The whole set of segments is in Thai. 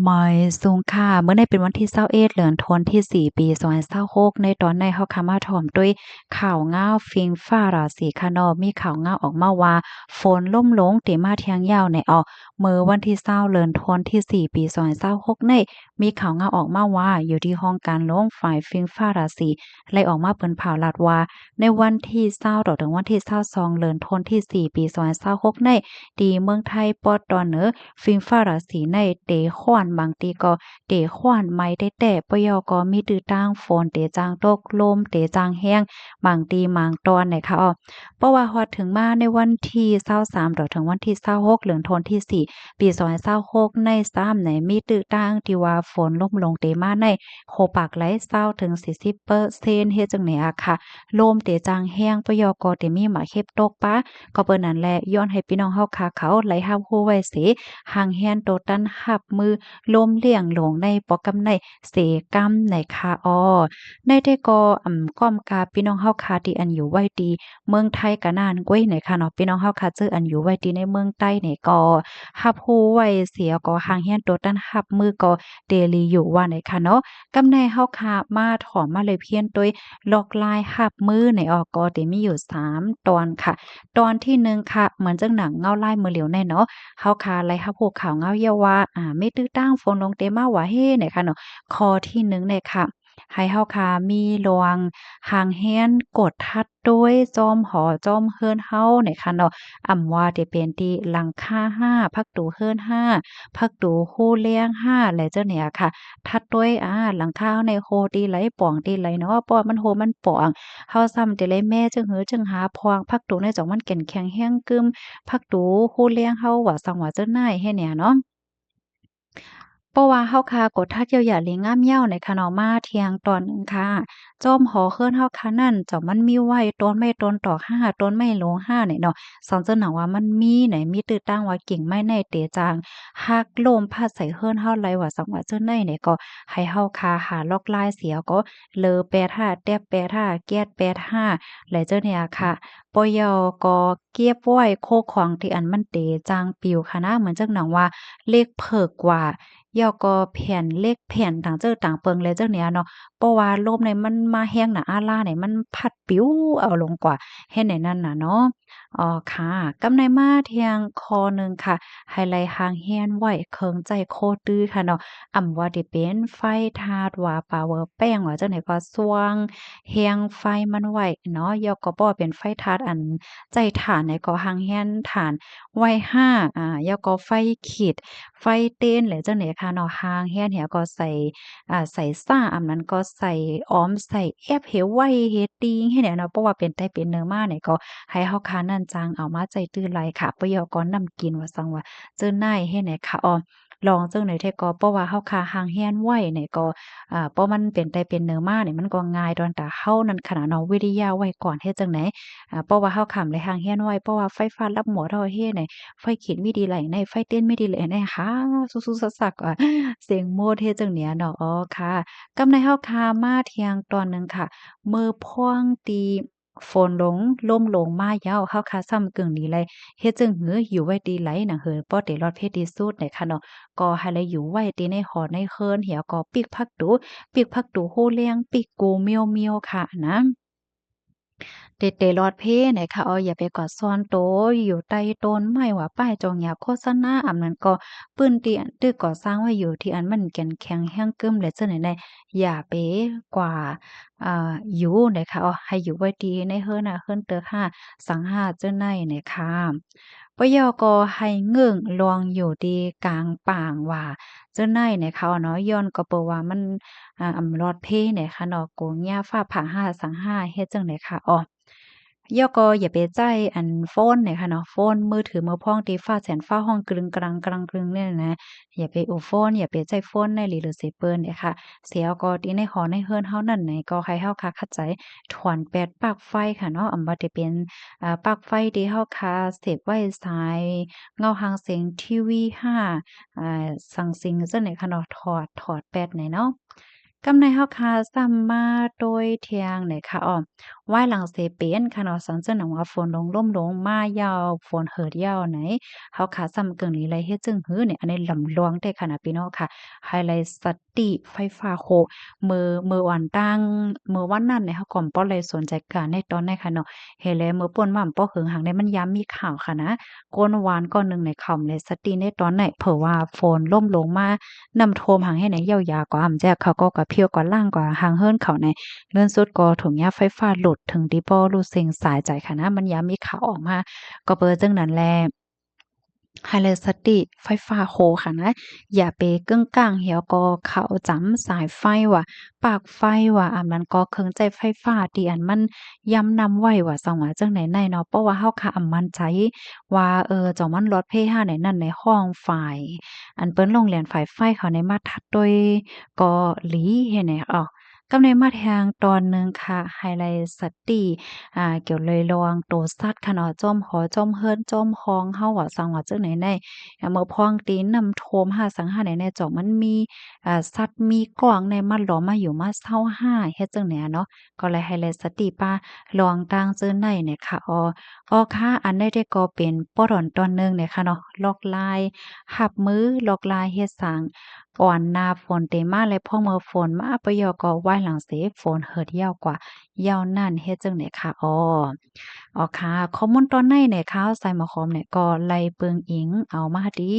หมอยสูงค่ะเมื่อในเป็นวันที่21เดือนธันวาคมที่4ปี2026ในตอนในเฮาค่ะมาถ่อมด้วยข่าวง้าวฟิงฟ้าราศีคะเนาะมีข่าวง้าวออกมาว่าฝนล่มลงติมาเที่ยงยาวในมื้อวันที่20เดือนธันวาคมที่4ปี2026ในมีข่าวง้าวออกมาว่าอยู่ที่ห้องการลงฝ่ายฟิงฟ้าราศีไล่ออกมาเปิ้นเผาลัดว่าในวันที่20ต่อถึงวันที่22เดือนธันวาคมที่4ปี2026ในที่เมืองไทยปอดตอนเหนือฟิงฟ้าราศีในเตขวานบางทีก็เตขวานไม้ได้แต่ปยอก็มีตื้อตั้งฝนเตจางตกลมเตจางแห้งบางทีบางตอนนะคะเพราะว่าฮอดถึงมาในวันที่23ต่อถึงวันที่26เดือนธันวาคมที่4ปี2026ใน3ไหนมีตื้อตั้งที่ว่าฝนล่มลงเตมาในโคปากไหล20ถึง40%เฮ็ดจังไหนอะค่ะลมเตจางแห้งปยอก็เตมีหมาเข็บตกปะก็เปิ้นนั่นแหละย้อนให้พี่น้องเฮาค่ะเขาไหลฮับฮู้ไว้เสห่างแฮนโตตันหับมือลมเลี่ยงหลงในปอกำในเสกำในคาในได้ก็ก้อมกาพี่น้องเฮาค่ะที่อันอยู่ไว้ดีเมืองไทยก็นานกว้ยไหนค่ะเนาะพี่น้องเฮาค่ะเจออันอยู่ไว้ดีในเมืองใต้นี่ก็ฮับฮู้ไว้เสียก็ห่างแฮนโตตันหับมือก็เดลีอยู่ว่าไหนค่ะเนาะกำในเฮาค่ะมาถอมมาเลยเพียนตวยลอกลายหับมือในก็เตมีอยู่3ตอนค่ะ ตอนที่1ค่ะเหมือนจังหนังเงาลายมือเหลียวแน่เนาะเฮาคาไลฮับผู้ข่าวเงาเยาว่าไม่ตื้อตั้งฝนลงเตมาว่าเฮ้เนี่ยค่ะเนาะข้อที่1เนี่ยค่ะให้เฮาคามีระวังห่างแฮ้นกดทัดด้วยจอมหอจอมเฮือนเฮาเนี่ยค่ะเนาะว่าจะเป็นที่หลังคา5พักตูเฮือน5พักตูฮู้เลี้ยง5และเจ้าเนี่ยค่ะทัดด้วยหลังคาในโฮตีไหลป่องตีไหลเนาะเพราะว่ามันโฮมันป่อง เฮาซ้ำแต่เลยแม่จึงหือจึงหาพวางผักตูในจ่องมันแก่นแข็งแรงกึมผักตูฮู้เลี้ยงเฮาว่าสังว่าเจ้านายให้เนี่ยเนาะ เพราะว่าเฮาคากดทัดเยียวยาหลีงามยาวในคะเนาะมาเที่ยงตอนหนึ่งค่ะจอมหอเคินเฮาคะนั่นเจ้ามันมีไว้ต้นไม้ต้นตอก5ต้นไม้โลง5เนี่ยเนาะสอนเจ้าหนังว่ามันมีไหนมีตื้อตั้งว่ากิ่งไม้ในเตจางหักลมพัดใส่เฮิรนเฮาไหลว่าสังว่าเจ้าในเนี่ยก็ให้เฮาคาหาลอกลายเสียก็เลอ85แต๊บ85แก๊ส85และเจ้าเนี่ยค่ะปยก็เก็บไว้โคของที่อันมันเตจางปิวค่ะนะเหมือนจังหนังว่าเลขเพิกกว่า ยอก็แผ่นเล็กแผ่นต่างเจ้อต่างเปิงเลยเจ้าเนี้ยเนาะเพราะว่าลมเนี่ยมันมาแรงน่ะอาล่าเนี่ยมันพัดปิวเอาลงกว่าเฮ็ดให้นั่นน่ะเนาะค่ะกำไนมาเที่ยงคอหนึ่งค่ะไฮไลท์หางแฮนไว้เคิงใจโคตื้อค่ะเนาะว่าสิเป็นไฟทาดว่าปาเวอร์แป้งว่าจังได๋ก็สว่างแฮงไฟมันไว้เนาะยอก็บ่เป็นไฟทาดอันใจถ่านเนี่ยก็หางแฮนถ่านไว้5ยอก็ไฟขีด ไฟเต้นหรือจั่งใดค่ะเนาะห่างเฮียนเหี่ยก็ใส่ใส่ซ่าอันนั้นก็ใส่ออมใส่แอบเฮ็ดไว้เฮ็ดติงเฮ็ดแหนเนาะเพราะว่าเป็นไตเป็นเนื้อมาเนี่ยก็ให้เฮาคานั่นจังเอามาใจตื้อไหลค่ะปะยอก่อนนำกินว่าซังว่าเจิ้นนายเฮ็ดไหนค่ะลองจั่งใดแท้ก็เพราะว่าเฮาคาห่างเฮียนไว้เนี่ยก็เพราะมันเป็นไตเป็นเนื้อมาเนี่ยมันก็ง่ายดอนตาเฮานั่นขนาดเนาะวิทยาไว้ก่อนเฮ็ดจั่งใดเพราะว่าเฮาค้ำเลยห่างเฮียนไว้เพราะว่าไฟฟ้ารับหมวดเฮาเฮ็ดเนี่ย ไฟขีดไม่ดีไหลในไฟเต้นไม่ดีไหลในค่ะสู้ๆสักๆเสียงโมเทจังเนี้ยเนาะค่ะกำในเฮาคามาเที่ยงตอนหนึ่งค่ะมือพ่วงตีฝนหลงลมหลงมายาวเฮาคาซ้ำกึ่งนี้เลยเฮ็ดจึงหืออยู่ไว้ดีไหลหนังเหินป้อเตรอดเพศดีสุดในค่ะเนาะก็ให้เลยอยู่ไว้ตีในหอในเคินเหี่ยวก็ปิกพักดูปิกพักดูโฮเลี้ยงปิกกูเมียวๆค่ะนะ เตเตลอดเพเนี่ยค่ะอย่าไปกอดซ่อนโตอยู่ใต้ต้นไม้ว่าป้ายจองอย่าโฆษณาอันนั้นก็ปื้นเตียนตึกก่อสร้างไว้อยู่ที่อันมันแก่นแข็งแรงกึ้มและจังไหนได้อย่าไปกว่าอยู่นะคะให้อยู่ไว้ดีในเฮิรนน่ะเฮิรนเตอค่าสังหาเจ้าในเนี่ยค่ะปยก็ให้เงื่งลวงอยู่ดีกลางป่างว่าเจ้าในเนี่ยเขาเนาะย้อนก็เปนว่ามันอำลอดเพเนี่ยค่ะเนาะโกงหญ้าฟ้าผ่าห้าสังห้าเฮ็ดจังไดค่ะย่อก็อย่าไปใจอันโฟนเนี่ยค่ะเนาะโฟนมือถือมือพ้องตีฟ้าแสนฟ้าห้องกรึงกรังกรังกรึงเนี่ยนะอย่าไปโอโฟนอย่าไปใจโฟนในหรือเสเปิ้นเนี่ยค่ะเสียก็ตีในหอในเฮือนเฮานั่นไหนก็ให้เฮาค่ะเข้าใจถอนแปดปลั๊กไฟค่ะเนาะบ่ได้เป็นปลั๊กไฟที่เฮาค่ะเสียบไว้สายเงาหางเสียงทีวี5สังสิงจังไหนค่ะเนาะถอดแปดไหนเนาะกำในเฮาค่ะซ้ำมาโดยเที่ยงไหนค่ะ ว่ายหลังเสเป็นค่ะเนาะสังเจอหนังว่าฝนลงร่มลงมายาวฝนเหิดยาวไหนเฮาขาซ้ำเกิงนี้เลยเฮ็ดจึงหื้อเนี่ยอันนี้ลำลวงได้ขนาดพี่น้องค่ะไฮไลท์สติไฟฟ้าโคมือวันตั้งมือวันนั้นเนี่ยเฮาก็บ่เลยสนใจการในตอนนั้นค่ะเนาะเฮ็ดแล้วมื้อป่นมาป้อหึงหังได้มันยามมีข่าวค่ะนะก้นวานก้อนหนึ่งในค่ำเลยสติในตอนไหนเผอว่าฝนล่มลงมาน้ำท่วมหังให้ไหนยาวๆกว่าอำแจกเขาก็กระเพียวกว่าล่างกว่าหางเฮิรนเขาในเลื่อนสุดก็ถุงยาไฟฟ้าหลุดถึงที่บ่รู้เซ็งสายใจค่ะนะมันยามมีข่าวออกมาก็เปิดจังนั้นแล ไฮไลท์สติไฟฟ้าโคค่ะนะอย่าไปกึ้งก้างเหี่ยวก็เข้าจำสายไฟว่าปากไฟว่าอันมันก็เครื่องใจไฟฟ้าที่อันมันย้ำนำไว้ว่าสังว่าจังไหนในเนาะเพราะว่าเฮาค่ะอำมั่นใจว่าเจ้ามันรถเพห้าในนั้นในห้องฝ่ายอันเปิ้นโรงเรียนฝ่ายไฟเขาในมาทัดโดยก็หลีเฮ็ดให้กำในมาแทงตอนหนึ่งค่ะไฮไลท์สติเกี่ยวเลยลองโตสัตว์ค่ะเนาะจอมหอจอมเฮิรนจอมฮองเฮาว่าสังว่าจังไหนในเมื่อพองตีนนำโทมหาสังหาไหนในจอกมันมีสัตว์มีกวางในมันหลอมมาอยู่มาเศร้าห้าเฮ็ดจังไหนเนาะก็เลยไฮไลท์สติป้าลองตางจื้อในเนี่ยค่ะค่ะอันได้ก็เป็นป้อถอนตอนหนึ่งเนี่ยค่ะเนาะลอกลายหับมือลอกลายเฮ็ดสังก่อนหน้าฝนเตมาและพอเมื่อฝนมาปะยอก็ว่ายหลังเสฝนเหิดยาวกว่ายาวนั่นเฮ็ดจังได๋ค่ะค่ะข้อมูลตอนในเนี่ยค่ะใส่หมอคอมเนี่ยก็ไล่เปิงอิงเอามาดี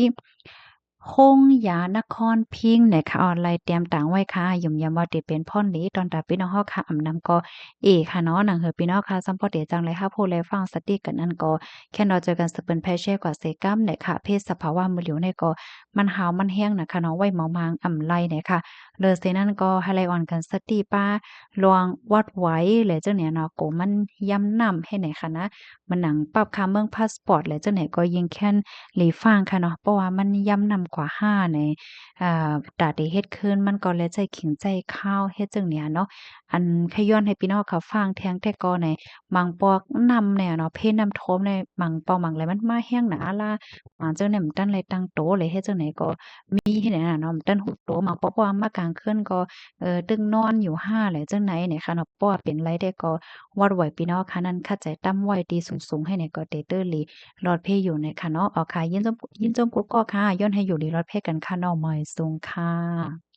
คงยานครพิงค์เนี่ยค่ะไล่เตรียมตังไว้ค่ะย่อมย้ำว่าติเป็นพ่อนหลีตอนตาพี่น้องเฮาค่ะอำนำก็ค่ะเนาะหนังเหือพี่น้องค่ะซัมพอเตจังเลยค่ะผู้ใดฟังสติกันนั่นก็แค่เราเจอกันสึกเป็นแพเช่กว่าเซกัมเนี่ยค่ะเพศสภาวะมือเหลียวเนี่ยก็มันหาวมันแห้งนะคะเนาะไว้เมามางอำไลเนี่ยค่ะเลยเซนั่นก็ให้ไลออนกันสติป้าลวงวัดไว้เลยเจ้าเนี่ยเนาะโกมันย้ำนำให้ไหนค่ะนะมันหนังปรับค่าเมืองพาสปอร์ตเลยเจ้าเนี่ยก็ยิงแค่นหลีฟังค่ะเนาะเพราะว่ามันย้ำนำกว่า5ในตาได้เฮ็ดขึ้นมันก็เลยใจขิงใจข้าวเฮ็ดจังเนี่ยเนาะอันขย้อนให้พี่น้องเขาฟังแทงแต่ก็ในบางปอกนำเนี่ยเนาะเพนำโทมในบางปอมังไรมันมาแห้งหนาล่ะจังเนี่ยมันตั้นไรตั้งโตเลยเฮ็ดจังไหนก็มีที่ไหนน่ะเนาะมันตั้นหุบโตมาเพราะว่ามากลางคืนก็ตึงนอนอยู่5แหละจังไหนเนี่ยค่ะเนาะเพราะว่าเป็นไรได้ก็วัดไหวพี่น้องค่ะนั้นคัดใจตั้มไว้ดีสูงๆให้เนี่ยก็เตเตอร์ลีรอดเพอยู่ในค่ะเนาะค่ะยินจมกุ๊กก็ค่ะย้อนให้อยู่ดีรอดเพกันค่ะเนาะหมอยสูงค่ะ